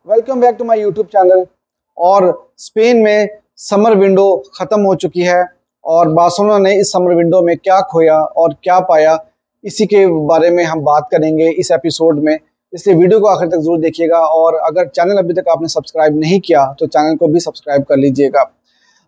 Welcome back to my YouTube channel. और Spain में summer window ख़त्म हो चुकी है और बार्सिलोना ने इस समर विंडो में क्या खोया और क्या पाया, इसी के बारे में हम बात करेंगे इस एपिसोड में। इसलिए वीडियो को आखिर तक जरूर देखिएगा और अगर चैनल अभी तक आपने सब्सक्राइब नहीं किया तो चैनल को भी सब्सक्राइब कर लीजिएगा।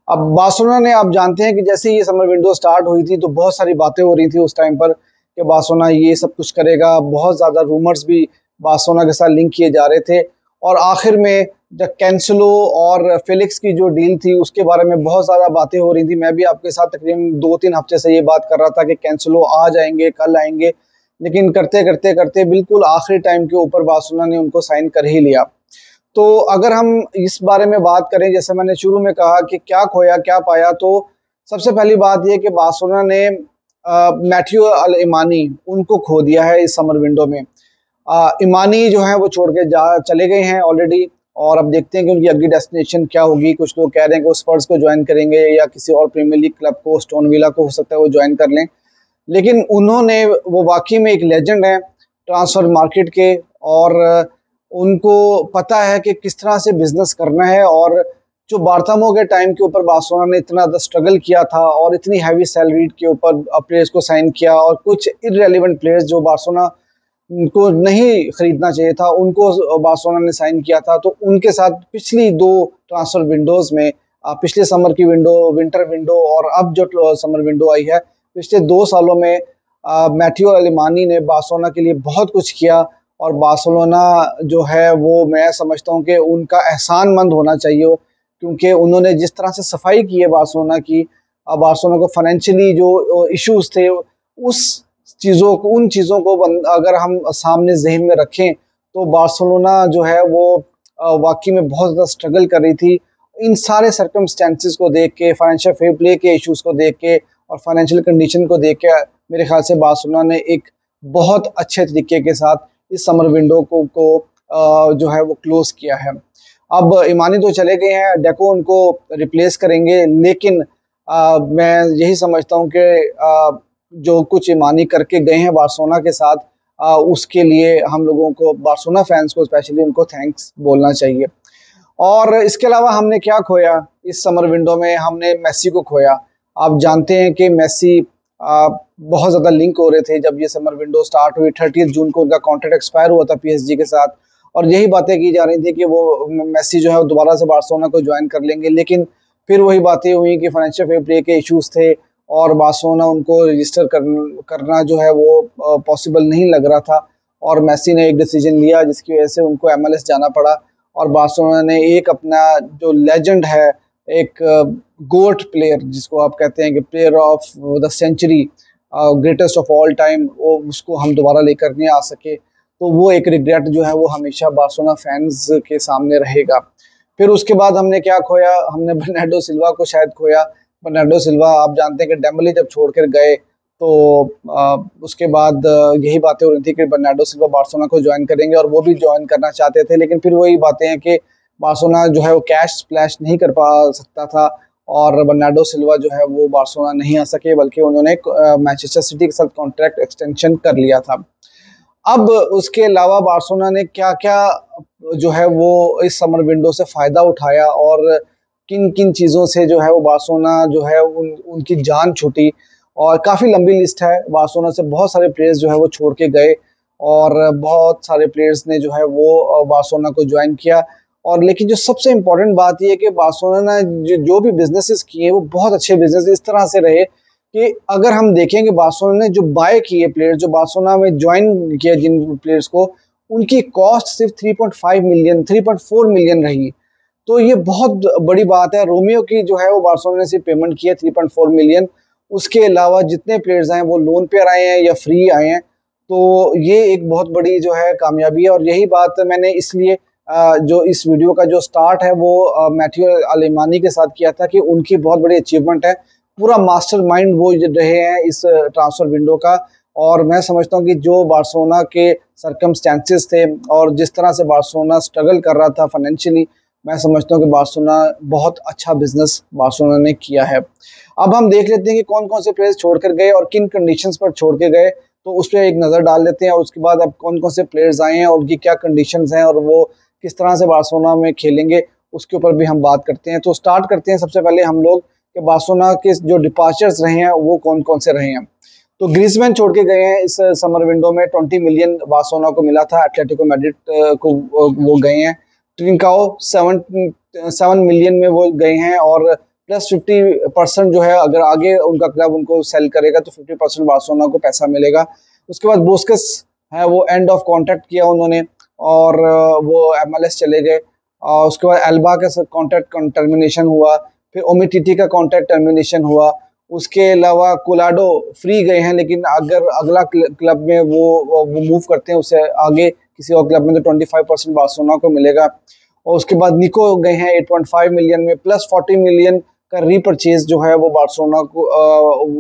अब बार्सिलोना ने, आप जानते हैं कि जैसे ये समर विंडो स्टार्ट हुई थी तो बहुत सारी बातें हो रही थी उस टाइम पर कि बार्सिलोना ये सब कुछ करेगा। बहुत ज़्यादा रूमर्स भी बार्सिलोना के साथ लिंक किए जा रहे थे और आखिर में जब कैंसेलो और फेलिक्स की जो डील थी उसके बारे में बहुत ज़्यादा बातें हो रही थी। मैं भी आपके साथ तकरीबन 2-3 हफ्ते से ये बात कर रहा था कि कैंसेलो आ जाएंगे, कल आएंगे, लेकिन करते करते करते बिल्कुल आखिरी टाइम के ऊपर बार्सिलोना ने उनको साइन कर ही लिया। तो अगर हम इस बारे में बात करें, जैसे मैंने शुरू में कहा कि क्या खोया क्या पाया, तो सबसे पहली बात यह कि बार्सिलोना ने मैथियो अल-इमानी उनको खो दिया है इस समर विंडो में। इमानी जो है वो छोड़ के चले गए हैं ऑलरेडी और अब देखते हैं कि उनकी अगली डेस्टिनेशन क्या होगी। कुछ लोग कह रहे हैं कि वो स्पर्स को ज्वाइन करेंगे या किसी और प्रीमियर लीग क्लब को, स्टोन विला को, हो सकता है वो ज्वाइन कर लें। लेकिन उन्होंने, वो वाकई में एक लेजेंड है ट्रांसफर मार्केट के और उनको पता है कि किस तरह से बिजनेस करना है। और जो बार्थामो के टाइम के ऊपर बार्सिलोना ने इतना ज़्यादा स्ट्रगल किया था और इतनी हैवी सैलरी के ऊपर प्लेयर्स को साइन किया और कुछ इररेलेवेंट प्लेयर्स जो बार्सिलोना को नहीं खरीदना चाहिए था उनको बार्सिलोना ने साइन किया था। तो उनके साथ पिछली 2 ट्रांसफर विंडोज़ में, पिछले समर की विंडो, विंटर विंडो और अब जो समर विंडो आई है, पिछले 2 सालों में मैथियो अल-इमानी ने बार्सिलोना के लिए बहुत कुछ किया। और बार्सिलोना जो है वो, मैं समझता हूँ कि उनका एहसानमंद होना चाहिए, क्योंकि उन्होंने जिस तरह से सफाई की है बार्सिलोना की, बार्सिलोना को फाइनेंशियली जो इश्यूज थे उन चीज़ों को अगर हम सामने ज़हन में रखें तो बार्सिलोना जो है वो वाकई में बहुत ज़्यादा स्ट्रगल कर रही थी। इन सारे सर्कमस्टेंसेस को देख के, फाइनेंशियल फेयर प्ले के इश्यूज को देख के और फाइनेंशियल कंडीशन को देख के, मेरे ख्याल से बार्सिलोना ने एक बहुत अच्छे तरीके के साथ इस समर विंडो को जो है वो क्लोज किया है। अब इमानी तो चले गए हैं, डेको उनको रिप्लेस करेंगे, लेकिन मैं यही समझता हूँ कि जो कुछ इमानी करके गए हैं बार्सिलोना के साथ, उसके लिए हम लोगों को, बार्सिलोना फैंस को स्पेशली, उनको थैंक्स बोलना चाहिए। और इसके अलावा हमने क्या खोया इस समर विंडो में? हमने मेसी को खोया। आप जानते हैं कि मेसी बहुत ज़्यादा लिंक हो रहे थे जब ये समर विंडो स्टार्ट हुई। 30 जून को उनका कॉन्ट्रैक्ट एक्सपायर हुआ था पीएसजी के साथ और यही बातें की जा रही थी कि वो मेसी जो है दोबारा से बार्सिलोना को ज्वाइन कर लेंगे। लेकिन फिर वही बातें हुई कि फाइनेंशियल फेयर प्ले के इश्यूज थे और बार्सिलोना उनको रजिस्टर करना जो है वो पॉसिबल नहीं लग रहा था और मेसी ने एक डिसीजन लिया जिसकी वजह से उनको एमएलएस जाना पड़ा। और बार्सिलोना ने एक अपना जो लेजेंड है, एक गोट प्लेयर जिसको आप कहते हैं कि player of the century, greatest of all time, वो उसको हम दोबारा लेकर नहीं आ सके, तो वो एक रिग्रेट जो है वो हमेशा बार्सिलोना फैंस के सामने रहेगा। फिर उसके बाद हमने क्या खोया? हमने बर्नार्डो सिल्वा को शायद खोया। बर्नार्डो सिल्वा, आप जानते हैं कि डेम्बेले जब छोड़कर गए तो उसके बाद यही बातें हो रही थी कि बर्नार्डो सिल्वा बार्सिलोना को ज्वाइन करेंगे और वो भी ज्वाइन करना चाहते थे। लेकिन फिर वही बातें हैं कि बार्सिलोना जो है वो कैश स्प्लैश नहीं कर पा सकता था और बर्नार्डो सिल्वा जो है वो बार्सिलोना नहीं आ सके, बल्कि उन्होंने मैनचेस्टर सिटी के साथ कॉन्ट्रैक्ट एक्सटेंशन कर लिया था। अब उसके अलावा बार्सिलोना ने क्या-क्या जो है वो इस समर विंडो से फ़ायदा उठाया और किन-किन चीज़ों से जो है वो बार्सिलोना जो है उनकी जान छूटी, और काफ़ी लंबी लिस्ट है। बार्सिलोना से बहुत सारे प्लेयर्स जो है वो छोड़ के गए और बहुत सारे प्लेयर्स ने जो है वो बार्सिलोना को ज्वाइन किया। और लेकिन जो सबसे इम्पोर्टेंट बात ये है कि बार्सिलोना ने जो भी बिज़नेसेस किए वो बहुत अच्छे बिज़नेस इस तरह से रहे कि अगर हम देखेंगे बार्सिलोना ने जो बाय किए प्लेयर, जो बार्सिलोना में ज्वाइन किया जिन प्लेयर्स को, उनकी कॉस्ट सिर्फ 3.5 मिलियन, 3.4 मिलियन रही। तो ये बहुत बड़ी बात है। रोमियो की जो है वो बार्सिलोना ने सिर्फ पेमेंट की है 3.4 मिलियन। उसके अलावा जितने प्लेयर्स आए वो लोन पे आए हैं या फ्री आए हैं। तो ये एक बहुत बड़ी जो है कामयाबी है और यही बात मैंने इसलिए जो इस वीडियो का जो स्टार्ट है वो मैथियो अल-इमानी के साथ किया था कि उनकी बहुत बड़ी अचीवमेंट है। पूरा मास्टरमाइंड वो रहे हैं इस ट्रांसफर विंडो का। और मैं समझता हूँ कि जो बार्सिलोना के सर्कमस्टेंसेस थे और जिस तरह से बार्सिलोना स्ट्रगल कर रहा था फाइनेंशियली, मैं समझता हूँ कि बार्सिलोना बहुत अच्छा बिजनेस बार्सिलोना ने किया है। अब हम देख लेते हैं कि कौन-कौन से प्लेयर्स छोड़कर गए और किन कंडीशंस पर छोड़ के गए, तो उस पे एक नज़र डाल लेते हैं और उसके बाद अब कौन-कौन से प्लेयर्स आए हैं और उनकी क्या कंडीशंस हैं और वो किस तरह से बार्सिलोना में खेलेंगे उसके ऊपर भी हम बात करते हैं। तो स्टार्ट करते हैं सबसे पहले हम लोग कि बार्सिलोना के जो डिपार्चर्स रहे हैं वो कौन कौन से रहे हैं। तो ग्रीजमैन छोड़ के गए हैं इस समर विंडो में, 20 मिलियन बार्सिलोना को मिला था, एटलेटिको मैड्रिड को वो गए हैं। ट्रिंकाओ 7 मिलियन में वो गए हैं और प्लस 50% जो है अगर आगे उनका क्लब उनको सेल करेगा तो 50% बार्सिलोना को पैसा मिलेगा। उसके बाद बुस्केट्स है वो एंड ऑफ कॉन्ट्रैक्ट किया उन्होंने और वो MLS चले गए। उसके बाद एल्बा का कॉन्ट्रैक्ट टर्मिनेशन हुआ, फिर ओमिटीटी का कॉन्ट्रैक्ट टर्मिनेशन हुआ। उसके अलावा कोलाडो फ्री गए हैं, लेकिन अगर अगला क्लब में वो मूव करते हैं उससे आगे किसी और क्लब में तो 25% बार्सिलोना को मिलेगा। और उसके बाद निको गए हैं 8.5 मिलियन में, प्लस 40 मिलियन का रीपरचेज जो है वो बार्सिलोना को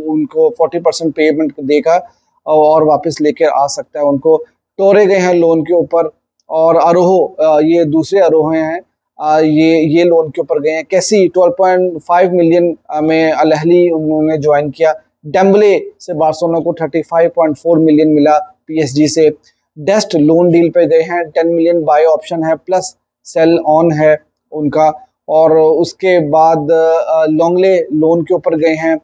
उनको 40% पेमेंट देगा और वापस लेकर आ सकता है उनको। टोरे गए हैं लोन के ऊपर और अरोहो ये दूसरे अरोहो हैं, ये लोन के ऊपर गए हैं। कैसी 12.5 मिलियन में अल अहली उन्होंने ज्वाइन किया। डेम्बले से बार्सिलोना को 35.4 मिलियन मिला PSG से। डेस्ट लोन डील पे गए हैं, 10 मिलियन बाय ऑप्शन है प्लस सेल ऑन है उनका। और उसके बाद लोंगले लोन के ऊपर गए हैं,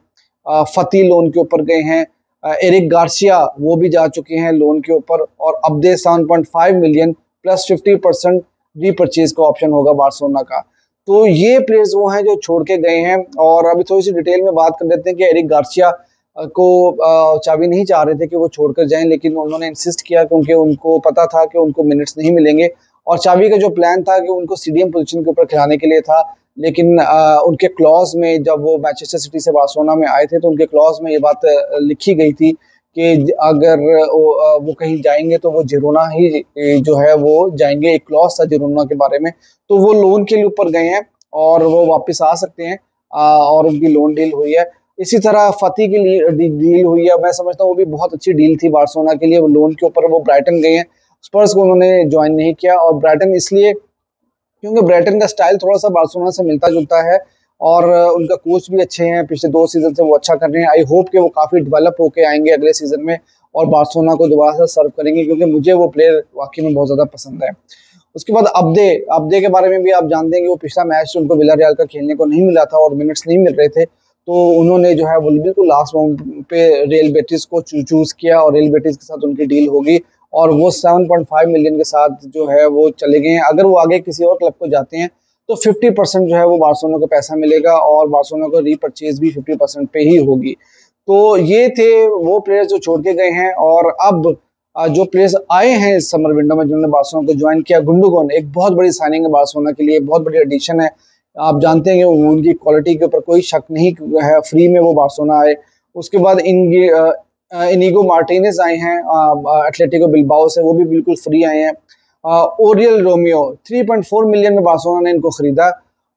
फती लोन के ऊपर गए हैं, एरिक गार्सिया वो भी जा चुके हैं लोन के ऊपर। और अब्दे 7.5 मिलियन प्लस 50% रीपरचेज का ऑप्शन होगा बार्सिलोना का। तो ये प्लेयर्स वो हैं जो छोड़ के गए हैं। और अभी थोड़ी सी डिटेल में बात कर लेते हैं कि एरिक गार्सिया को चावी नहीं चाह रहे थे कि वो छोड़कर जाएं, लेकिन उन्होंने इंसिस्ट किया क्योंकि उनको पता था कि उनको मिनट्स नहीं मिलेंगे। और चावी का जो प्लान था कि उनको CDM पोजीशन के ऊपर खिलाने के लिए था, लेकिन उनके क्लॉज में जब वो मैनचेस्टर सिटी से बार्सिलोना में आए थे तो उनके क्लॉज में ये बात लिखी गई थी कि अगर वो कहीं जाएंगे तो वो जिरोना ही जो है वो जाएंगे। एक क्लॉज था जिरोना के बारे में। तो वो लोन के लिए ऊपर गए हैं और वो वापस आ सकते हैं और उनकी लोन डील हुई है। इसी तरह फती की डील हुई है, मैं समझता हूँ वो भी बहुत अच्छी डील थी बार्सिलोना के लिए। वो लोन के ऊपर वो ब्राइटन गए हैं, स्पर्स को उन्होंने ज्वाइन नहीं किया। और ब्राइटन इसलिए क्योंकि ब्राइटन का स्टाइल थोड़ा सा बार्सिलोना से मिलता जुलता है और उनका कोच भी अच्छे हैं, पिछले 2 सीजन से वो अच्छा कर रहे हैं। आई होप कि वो काफी डेवलप होके आएंगे अगले सीजन में और बार्सिलोना को दोबारा से सर्व करेंगे, क्योंकि मुझे वो प्लेयर वाकई में बहुत ज्यादा पसंद है। उसके बाद अब्दे के बारे में भी आप जानते हैं कि वो पिछला मैच उनको विलारियल का खेलने को नहीं मिला था और मिनट्स नहीं मिल रहे थे, तो उन्होंने जो है वो बिल्कुल लास्ट मोमेंट पे रियल बेटिस को चूज किया और रियल बेटिस के साथ उनकी डील होगी और वो 7.5 मिलियन के साथ जो है वो चले गए हैं। अगर वो आगे किसी और क्लब को जाते हैं तो 50% जो है वो बार्सिलोना को पैसा मिलेगा और बार्सिलोना को रीपरचेज भी 50% पे ही होगी। तो ये थे वो प्लेयर्स जो छोड़ के गए हैं। और अब जो प्लेयर्स आए हैं इस समर विंडो में जिन्होंने बार्सिलोना को ज्वाइन किया, गुंडोगन एक बहुत बड़ी साइनिंग है बार्सिलोना के लिए, बहुत बड़ी एडिशन है। आप जानते हैं कि उनकी क्वालिटी के ऊपर कोई शक नहीं है, फ्री में वो बार्सिलोना आए। उसके बाद इनिगो मार्टिनेज आए हैं एटलेटिको बिल्बाओ से, वो भी बिल्कुल फ्री आए हैं। ओरियल रोमियो 3.4 मिलियन में बार्सिलोना ने इनको खरीदा।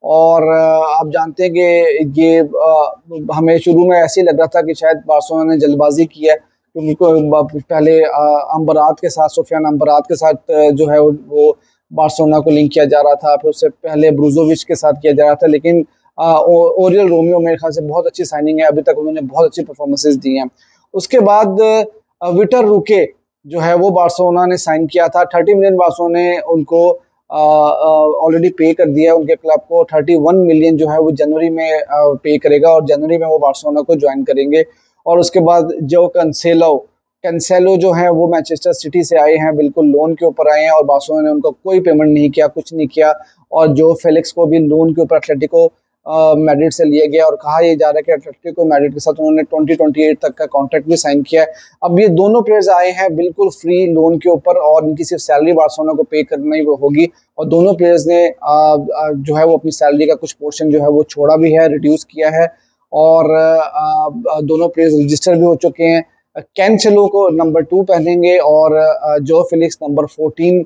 और आप जानते हैं कि ये हमें शुरू में ऐसे ही लग रहा था कि शायद बार्सिलोना ने जल्दबाजी की है, क्योंकि पहले अम्बरात के साथ, सोफियान अम्बरात के साथ जो है वो बार्सिलोना को लिंक किया जा रहा था, फिर उससे पहले ब्रूजोविच के साथ किया जा रहा था। लेकिन ओरियल रोमियो मेरे ख्याल से बहुत अच्छी साइनिंग है, अभी तक उन्होंने बहुत अच्छी परफॉर्मेंसेज दी हैं। उसके बाद विटर रूके जो है वो बार्सिलोना ने साइन किया था, 30 मिलियन बार्सिलोना ने उनको ऑलरेडी पे कर दिया उनके क्लब को। 31 मिलियन जो है वो जनवरी में पे करेगा और जनवरी में वो बार्सिलोना को ज्वाइन करेंगे। और उसके बाद जो कैंसेलो जो है वो मैनचेस्टर सिटी से आए हैं, बिल्कुल लोन के ऊपर आए हैं और बार्सिलोना ने उनको कोई पेमेंट नहीं किया, कुछ नहीं किया। और जो फेलिक्स को भी लोन के ऊपर एटलेटिको मैड्रिड से लिया गया और कहा यह जा रहा है कि एटलेटिको मैड्रिड के साथ उन्होंने 2028 तक का कॉन्ट्रैक्ट भी साइन किया है। अब ये दोनों प्लेयर्स आए हैं बिल्कुल फ्री लोन के ऊपर और इनकी सिर्फ सैलरी बार्सिलोना को पे करनी होगी। और दोनों प्लेयर्स ने जो है वो अपनी सैलरी का कुछ पोर्शन जो है वो छोड़ा भी है, रिड्यूस किया है। और दोनों प्लेयर्स रजिस्टर भी हो चुके हैं। कैंसेलो को नंबर 2 पहनेंगे और जो फेलिक्स नंबर 14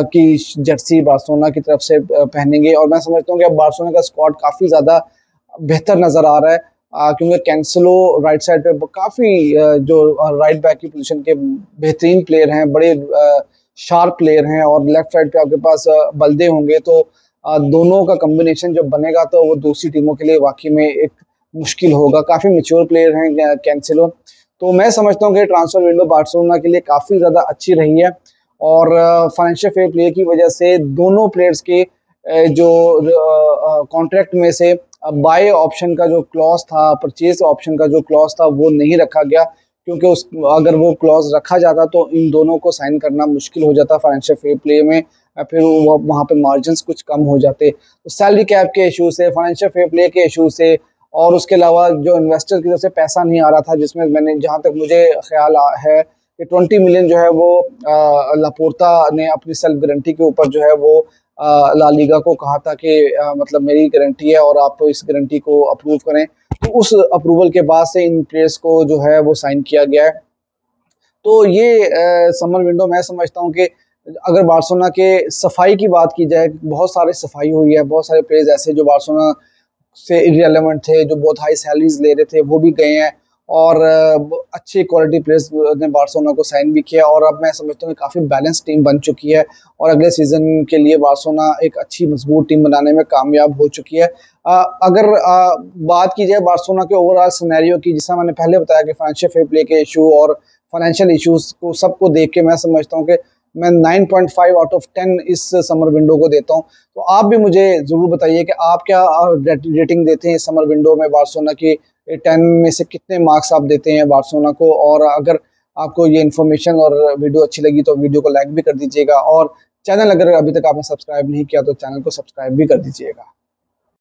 की जर्सी बार्सिलोना की तरफ से पहनेंगे। और मैं समझता हूँ कि अब बार्सिलोना का स्क्वाड काफ़ी ज़्यादा बेहतर नज़र आ रहा है, क्योंकि कैंसेलो राइट साइड पे काफ़ी जो राइट बैक की पोजीशन के बेहतरीन प्लेयर हैं, बड़े शार्प प्लेयर हैं। और लेफ्ट साइड पे आपके पास बल्दे होंगे, तो दोनों का कम्बिनेशन जब बनेगा तो वो दूसरी टीमों के लिए वाकई में एक मुश्किल होगा। काफ़ी मैच्योर प्लेयर हैं कैंसेलो। तो मैं समझता हूँ कि ट्रांसफर विंडो बार्सिलोना के लिए काफ़ी ज़्यादा अच्छी रही है और फाइनेंशियल फेयर प्ले की वजह से दोनों प्लेयर्स के जो कॉन्ट्रैक्ट में से बाय ऑप्शन का जो क्लॉज था, परचेज ऑप्शन का जो क्लॉज था, वो नहीं रखा गया, क्योंकि उस अगर वो क्लॉज रखा जाता तो इन दोनों को साइन करना मुश्किल हो जाता फाइनेंशियल फेयर प्ले में। फिर वो वहाँ पे मार्जिन्स कुछ कम हो जाते। तो सैलरी कैप के इशू से, फाइनेंशियल फेयर प्ले के इशू से, और उसके अलावा जो इन्वेस्टर की तरफ से पैसा नहीं आ रहा था, जिसमें मैंने जहाँ तक मुझे ख्याल है कि 20 मिलियन जो है वो लापोर्ता ने अपनी सेल्फ गारंटी के ऊपर जो है वो ला लीगा को कहा था कि मतलब मेरी गारंटी है और आप इस गारंटी को अप्रूव करें। तो उस अप्रूवल के बाद से इन प्लेयर्स को जो है वो साइन किया गया है। तो ये समर विंडो मैं समझता हूँ कि अगर बार्सिलोना के सफाई की बात की जाए, बहुत सारी सफाई हुई है, बहुत सारे प्लेयर्स ऐसे जो बार्सिलोना से इररिलेवेंट थे, जो बहुत हाई सैलरीज ले रहे थे, वो भी गए हैं, और अच्छी क्वालिटी प्लेयर्स ने बार्सिलोना को साइन भी किया, और अब मैं समझता हूँ काफ़ी बैलेंस टीम बन चुकी है और अगले सीजन के लिए बार्सिलोना एक अच्छी मजबूत टीम बनाने में कामयाब हो चुकी है। अगर बात की जाए बार्सिलोना के ओवरऑल सिनेरियो की, जिसका मैंने पहले बताया कि फाइनेंशियल फेयर प्ले के इशू और फाइनेंशियल इश्यूज को सबको देख के मैं समझता हूँ कि मैं 9.5 आउट ऑफ 10 इस समर विंडो को देता हूँ। तो आप भी मुझे ज़रूर बताइए कि आप क्या रेटिंग देते हैं समर विंडो में बार्सिलोना की, 10 में से कितने मार्क्स आप देते हैं बार्सिलोना को। और अगर आपको ये इन्फॉर्मेशन और वीडियो अच्छी लगी तो वीडियो को लाइक भी कर दीजिएगा, और चैनल अगर अभी तक आपने सब्सक्राइब नहीं किया तो चैनल को सब्सक्राइब भी कर दीजिएगा।